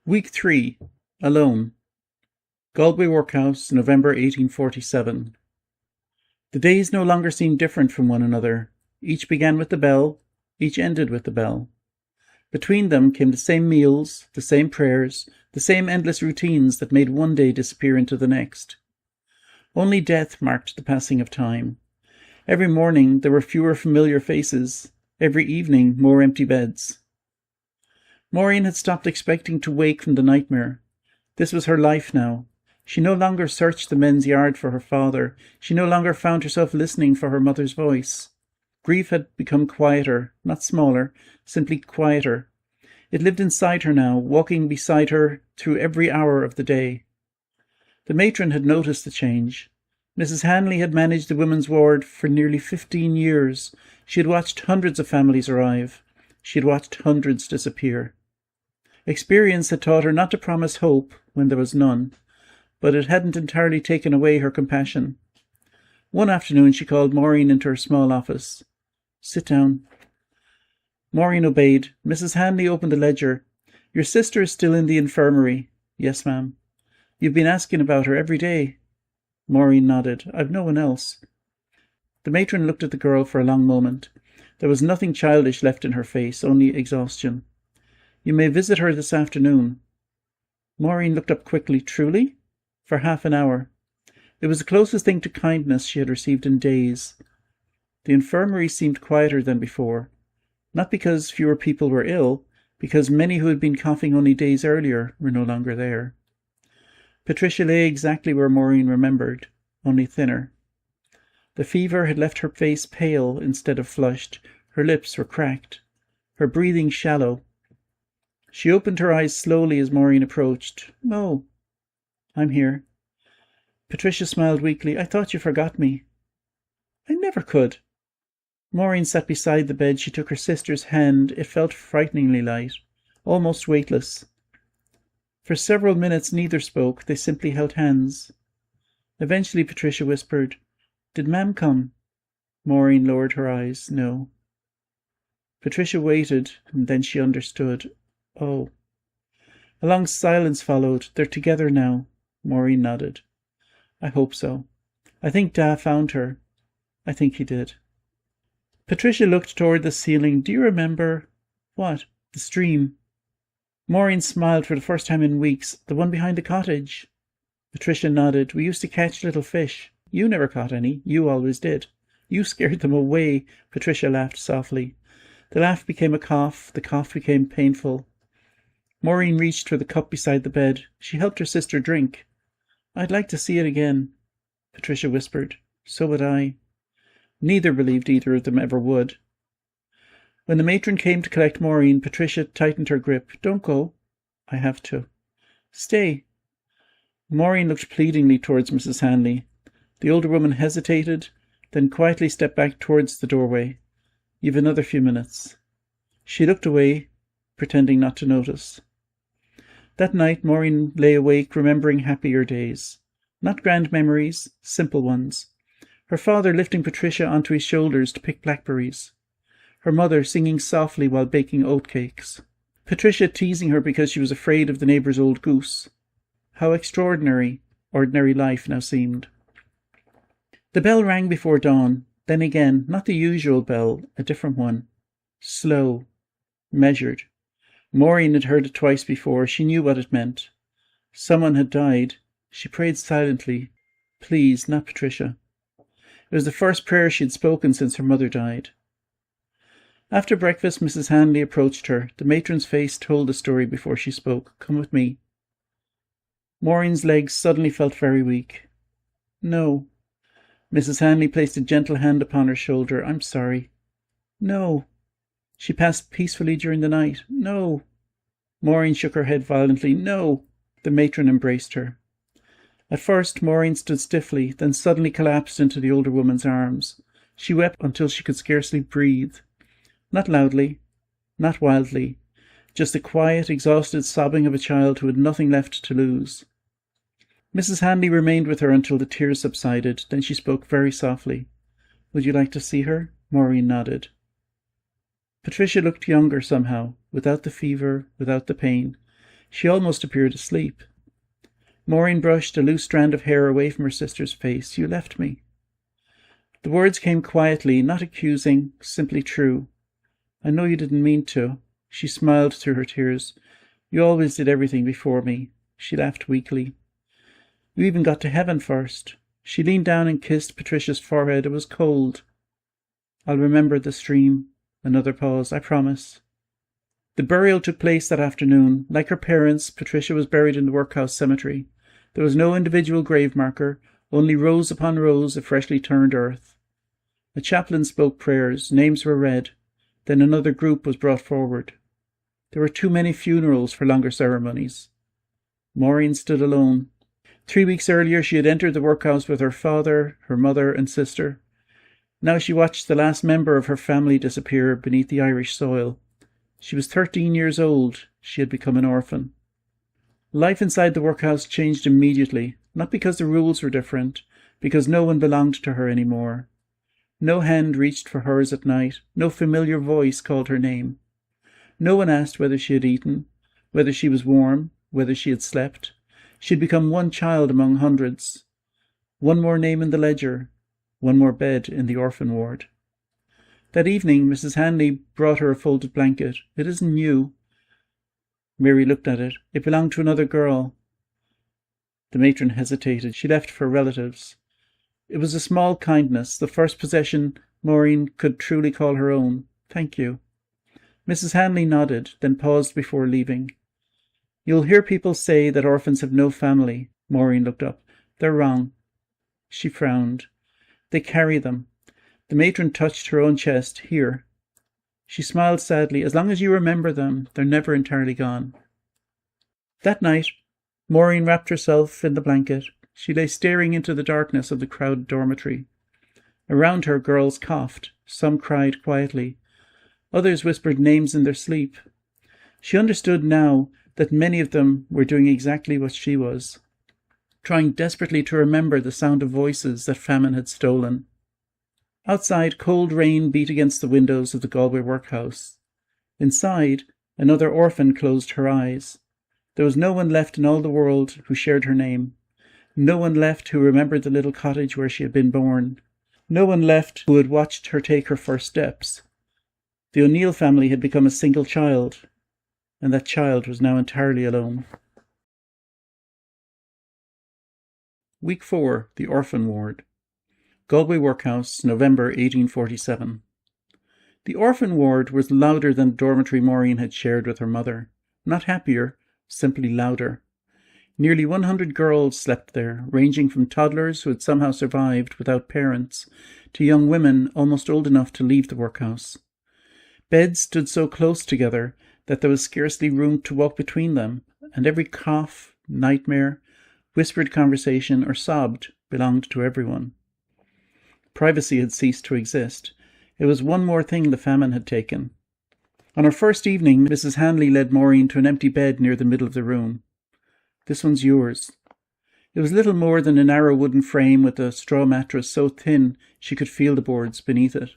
Week 3. Alone. Galway Workhouse, November 1847. The days no longer seemed different from one another. Each began with the bell, each ended with the bell. Between them came the same meals, the same prayers, the same endless routines that made one day disappear into the next. Only death marked the passing of time. Every morning there were fewer familiar faces, every evening more empty beds. Maureen had stopped expecting to wake from the nightmare. This was her life now. She no longer searched the men's yard for her father. She no longer found herself listening for her mother's voice. Grief had become quieter, not smaller, simply quieter. It lived inside her now, walking beside her through every hour of the day. The matron had noticed the change. Mrs. Hanley had managed the women's ward for nearly 15 years. She had watched hundreds of families arrive. She had watched hundreds disappear. Experience had taught her not to promise hope when there was none, but it hadn't entirely taken away her compassion. One afternoon she called Maureen into her small office. "Sit down." Maureen obeyed. Mrs. Hanley opened the ledger. "Your sister is still in the infirmary." "Yes, ma'am." "You've been asking about her every day." Maureen nodded. "I've no one else." The matron looked at the girl for a long moment. There was nothing childish left in her face, only exhaustion. "You may visit her this afternoon." Maureen looked up quickly. "Truly?" "For half an hour." It was the closest thing to kindness she had received in days. The infirmary seemed quieter than before, not because fewer people were ill, because many who had been coughing only days earlier were no longer there. Patricia lay exactly where Maureen remembered, only thinner. The fever had left her face pale instead of flushed. Her lips were cracked, her breathing shallow. She opened her eyes slowly as Maureen approached. "Oh, I'm here." Patricia smiled weakly. "I thought you forgot me." "I never could." Maureen sat beside the bed. She took her sister's hand. It felt frighteningly light, almost weightless. For several minutes neither spoke. They simply held hands. Eventually Patricia whispered, "Did Ma'am come?" Maureen lowered her eyes. "No." Patricia waited, and then she understood. "Oh." A long silence followed. "They're together now." Maureen nodded. "I hope so. I think Da found her." "I think he did." Patricia looked toward the ceiling. "Do you remember—" "What?" "The stream." Maureen smiled for the first time in weeks. "The one behind the cottage." Patricia nodded. "We used to catch little fish. You never caught any. You always did. You scared them away." Patricia laughed softly. The laugh became a cough. The cough became painful. Maureen reached for the cup beside the bed. She helped her sister drink. "I'd like to see it again," Patricia whispered. "So would I." Neither believed either of them ever would. When the matron came to collect Maureen, Patricia tightened her grip. "Don't go." "I have to." "Stay." Maureen looked pleadingly towards Mrs. Hanley. The older woman hesitated, then quietly stepped back towards the doorway. "You've another few minutes." She looked away, pretending not to notice. That night Maureen lay awake, remembering happier days. Not grand memories, simple ones. Her father lifting Patricia onto his shoulders to pick blackberries. Her mother singing softly while baking oatcakes. Patricia teasing her because she was afraid of the neighbour's old goose. How extraordinary ordinary life now seemed. The bell rang before dawn. Then again, not the usual bell, a different one. Slow. Measured. Maureen had heard it twice before. She knew what it meant. Someone had died. She prayed silently. Please, not Patricia. It was the first prayer she had spoken since her mother died. After breakfast, Mrs. Hanley approached her. The matron's face told the story before she spoke. "Come with me." Maureen's legs suddenly felt very weak. "No." Mrs. Hanley placed a gentle hand upon her shoulder. "I'm sorry." "No." She passed peacefully during the night. "No." Maureen shook her head violently. "No." The matron embraced her. At first Maureen stood stiffly, then suddenly collapsed into the older woman's arms. She wept until she could scarcely breathe. Not loudly, not wildly, just the quiet, exhausted sobbing of a child who had nothing left to lose. Mrs. Hanley remained with her until the tears subsided. Then she spoke very softly. "Would you like to see her?" Maureen nodded. Patricia looked younger somehow, without the fever, without the pain. She almost appeared asleep. Maureen brushed a loose strand of hair away from her sister's face. "You left me." The words came quietly, not accusing, simply true. "I know you didn't mean to." She smiled through her tears. "You always did everything before me." She laughed weakly. "You even got to heaven first." She leaned down and kissed Patricia's forehead. It was cold. "I'll remember the stream." Another pause. "I promise." The burial took place that afternoon. Like her parents, Patricia was buried in the workhouse cemetery. There was no individual grave marker, only rows upon rows of freshly turned earth. A chaplain spoke prayers, names were read, then another group was brought forward. There were too many funerals for longer ceremonies. Maureen stood alone. 3 weeks earlier she had entered the workhouse with her father, her mother and sister. Now she watched the last member of her family disappear beneath the Irish soil. She was 13 years old. She had become an orphan. Life inside the workhouse changed immediately, not because the rules were different, because no one belonged to her anymore. No hand reached for hers at night. No familiar voice called her name. No one asked whether she had eaten, whether she was warm, whether she had slept. She had become one child among hundreds. One more name in the ledger, one more bed in the orphan ward. That evening, Mrs. Hanley brought her a folded blanket. "It isn't new." Mary looked at it. "It belonged to another girl." The matron hesitated. She left for relatives. It was a small kindness, the first possession Maureen could truly call her own. "Thank you." Mrs. Hanley nodded, then paused before leaving. "You'll hear people say that orphans have no family." Maureen looked up. "They're wrong." She frowned. "They carry them." The matron touched her own chest. "Here." She smiled sadly. "As long as you remember them, they're never entirely gone." That night, Maureen wrapped herself in the blanket. She lay staring into the darkness of the crowded dormitory. Around her, girls coughed. Some cried quietly. Others whispered names in their sleep. She understood now that many of them were doing exactly what she was, trying desperately to remember the sound of voices that famine had stolen. Outside, cold rain beat against the windows of the Galway workhouse. Inside, another orphan closed her eyes. There was no one left in all the world who shared her name. No one left who remembered the little cottage where she had been born. No one left who had watched her take her first steps. The O'Neill family had become a single child, and that child was now entirely alone. Week 4, the Orphan Ward. Galway Workhouse, November 1847. The orphan ward was louder than the dormitory Maureen had shared with her mother. Not happier, simply louder. Nearly 100 girls slept there, ranging from toddlers who had somehow survived without parents to young women almost old enough to leave the workhouse. Beds stood so close together that there was scarcely room to walk between them, and every cough, nightmare, whispered conversation, or sobbed belonged to everyone. Privacy had ceased to exist. It was one more thing the famine had taken. On her first evening, Mrs. Hanley led Maureen to an empty bed near the middle of the room. "This one's yours." It was little more than a narrow wooden frame with a straw mattress so thin she could feel the boards beneath it.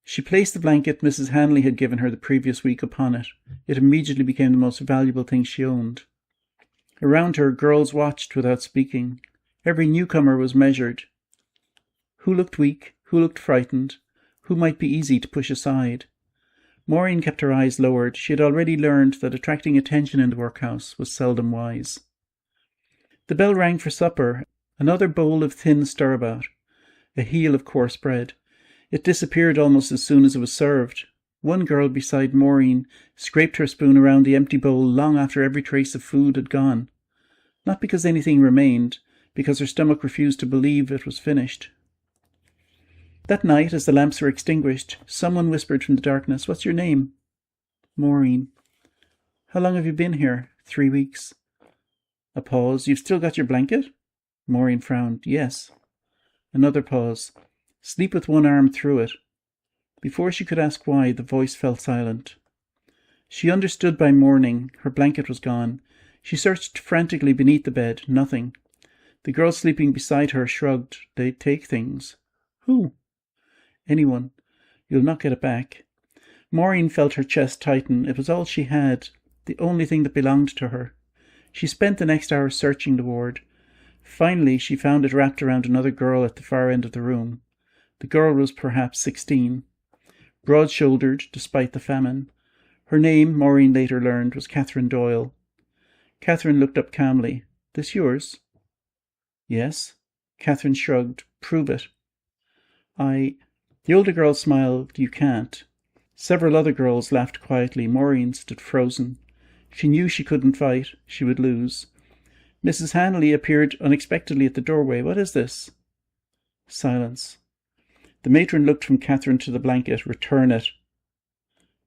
She placed the blanket Mrs. Hanley had given her the previous week upon it. It immediately became the most valuable thing she owned. Around her, girls watched without speaking. Every newcomer was measured. Who looked weak? Who looked frightened? Who might be easy to push aside? Maureen kept her eyes lowered. She had already learned that attracting attention in the workhouse was seldom wise. The bell rang for supper, another bowl of thin stirabout, a heel of coarse bread. It disappeared almost as soon as it was served. One girl beside Maureen scraped her spoon around the empty bowl long after every trace of food had gone. Not because anything remained, because her stomach refused to believe it was finished. That night, as the lamps were extinguished, someone whispered from the darkness, "What's your name?" "Maureen." "How long have you been here?" 3 weeks. A pause. "You've still got your blanket?" Maureen frowned. "Yes." Another pause. "Sleep with one arm through it." Before she could ask why, the voice fell silent. She understood by morning. Her blanket was gone. She searched frantically beneath the bed. Nothing. The girl sleeping beside her shrugged. "They'd take things." "Who?" "Anyone. You'll not get it back." Maureen felt her chest tighten. It was all she had. the only thing that belonged to her. She spent the next hour searching the ward. Finally, she found it wrapped around another girl at the far end of the room. The girl was perhaps 16. Broad-shouldered, despite the famine. Her name, Maureen later learned, was Catherine Doyle. Catherine looked up calmly. "This yours?" "Yes." Catherine shrugged. "Prove it." The older girl smiled. "You can't." Several other girls laughed quietly. Maureen stood frozen. She knew she couldn't fight. She would lose. Mrs. Hanley appeared unexpectedly at the doorway. "What is this?" Silence. The matron looked from Catherine to the blanket. "Return it."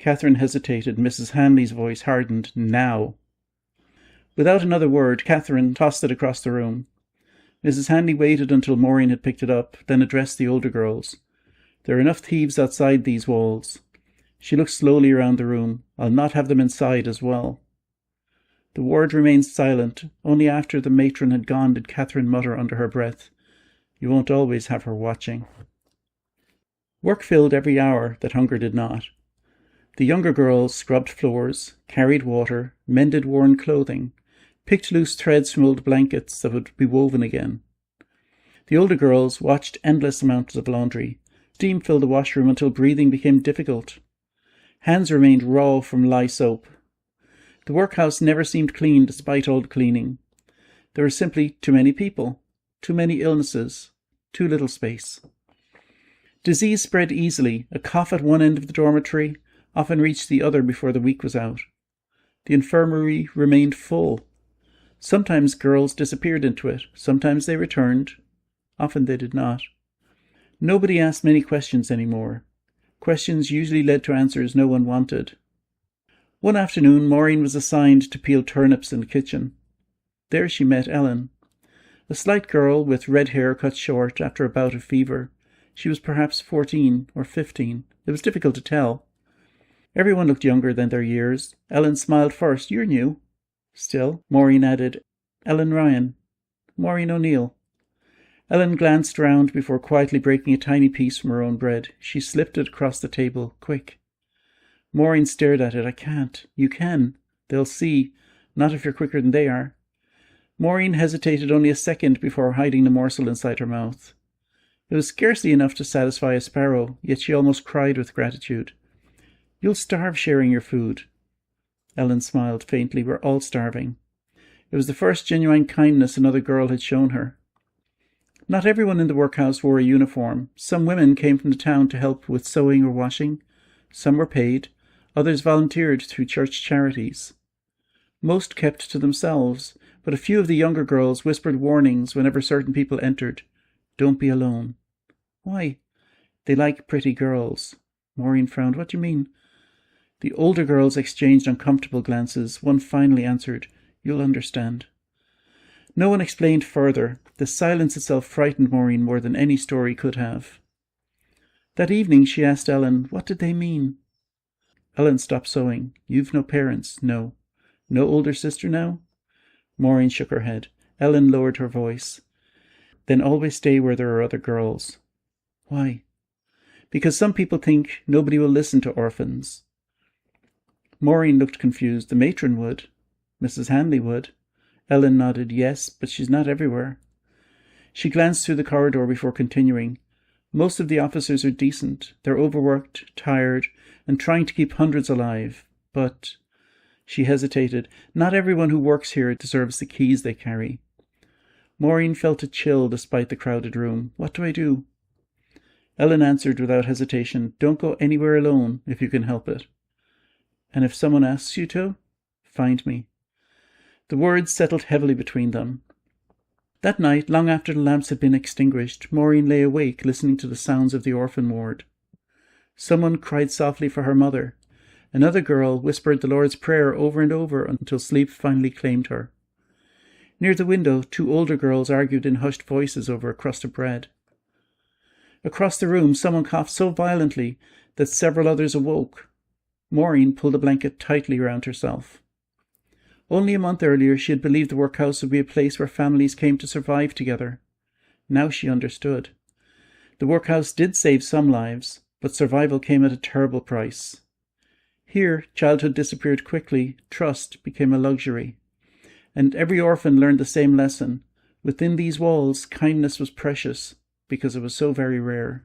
Catherine hesitated. Mrs. Hanley's voice hardened. "Now." Without another word, Catherine tossed it across the room. Mrs. Hanley waited until Maureen had picked it up, then addressed the older girls. "There are enough thieves outside these walls." She looked slowly around the room. "I'll not have them inside as well." The ward remained silent. Only after the matron had gone did Catherine mutter under her breath, "You won't always have her watching." Work filled every hour that hunger did not. The younger girls scrubbed floors, carried water, mended worn clothing, picked loose threads from old blankets that would be woven again. The older girls watched endless amounts of laundry. Steam filled the washroom until breathing became difficult. Hands remained raw from lye soap. The workhouse never seemed clean despite all the cleaning. There were simply too many people, too many illnesses, too little space. Disease spread easily. A cough at one end of the dormitory often reached the other before the week was out. The infirmary remained full. Sometimes girls disappeared into it. Sometimes they returned. Often they did not. Nobody asked many questions anymore. Questions usually led to answers no one wanted. One afternoon, Maureen was assigned to peel turnips in the kitchen. There she met Ellen. A slight girl with red hair cut short after a bout of fever. She was perhaps 14 or 15. It was difficult to tell. Everyone looked younger than their years. Ellen smiled first. "You're new." Still, Maureen added, "Ellen Ryan. Maureen O'Neill." Ellen glanced round before quietly breaking a tiny piece from her own bread. She slipped it across the table. "Quick." Maureen stared at it. "I can't." "You can. They'll see. Not if you're quicker than they are." Maureen hesitated only a second before hiding the morsel inside her mouth. It was scarcely enough to satisfy a sparrow, yet she almost cried with gratitude. "You'll starve sharing your food." Ellen smiled faintly. "We're all starving." It was the first genuine kindness another girl had shown her. Not everyone in the workhouse wore a uniform. Some women came from the town to help with sewing or washing. Some were paid. Others volunteered through church charities. Most kept to themselves, but a few of the younger girls whispered warnings whenever certain people entered. "Don't be alone." "Why?" "They like pretty girls." Maureen frowned. "What do you mean?" The older girls exchanged uncomfortable glances. One finally answered, "You'll understand." No one explained further. The silence itself frightened Maureen more than any story could have. That evening she asked Ellen, "What did they mean?" Ellen stopped sewing. "You've no parents?" "No." "No older sister now?" Maureen shook her head. Ellen lowered her voice. "Then always stay where there are other girls." "Why?" "Because some people think nobody will listen to orphans." Maureen looked confused. "The matron would." "Mrs. Hanley would." Ellen nodded. "Yes, but she's not everywhere." She glanced through the corridor before continuing. "Most of the officers are decent. They're overworked, tired, and trying to keep hundreds alive. But," she hesitated, "not everyone who works here deserves the keys they carry." Maureen felt a chill despite the crowded room. "What do I do?" Ellen answered without hesitation, "Don't go anywhere alone if you can help it. And if someone asks you to, find me." The words settled heavily between them. That night, long after the lamps had been extinguished, Maureen lay awake listening to the sounds of the orphan ward. Someone cried softly for her mother. Another girl whispered the Lord's Prayer over and over until sleep finally claimed her. Near the window, two older girls argued in hushed voices over a crust of bread. Across the room, someone coughed so violently that several others awoke. Maureen pulled a blanket tightly round herself. Only a month earlier she had believed the workhouse would be a place where families came to survive together. Now she understood. The workhouse did save some lives, but survival came at a terrible price. Here, childhood disappeared quickly, trust became a luxury. And every orphan learned the same lesson. Within these walls, kindness was precious, because it was so very rare.